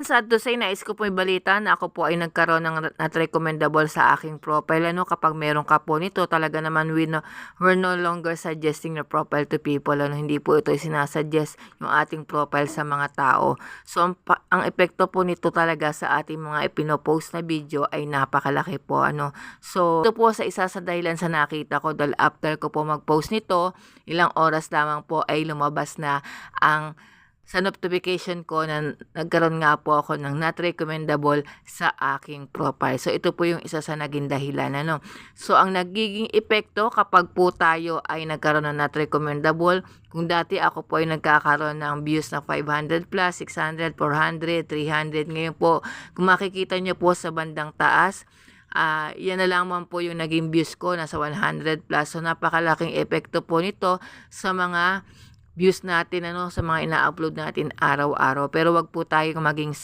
Sad to say, nais ko po ibalita na ako po ay nagkaroon ng not recommendable sa aking profile. Ano, kapag meron ka po nito, talaga naman we're no longer suggesting the profile to people. Ano, hindi po ito sinasuggest yung ating profile sa mga tao. So, ang epekto po nito talaga sa ating mga ipinopost na video ay napakalaki po. Ano. So, ito po sa isa sa dahilan sa nakita ko dahil after ko po mag-post nito, ilang oras lamang po ay lumabas na ang sa notification ko na nagkaroon nga po ako ng not recommendable sa aking profile. So, ito po yung isa sa naging dahilan. Ano? So, ang nagiging epekto kapag po tayo ay nagkaroon ng not recommendable, kung dati ako po ay nagkakaroon ng views na 500 plus, 600, 400, 300, ngayon po, kung makikita nyo po sa bandang taas, yan na lamang po yung naging views ko, nasa 100 plus. So, napakalaking epekto po nito sa mga views natin, ano, sa mga ina-upload natin araw-araw. Pero wag po tayo maging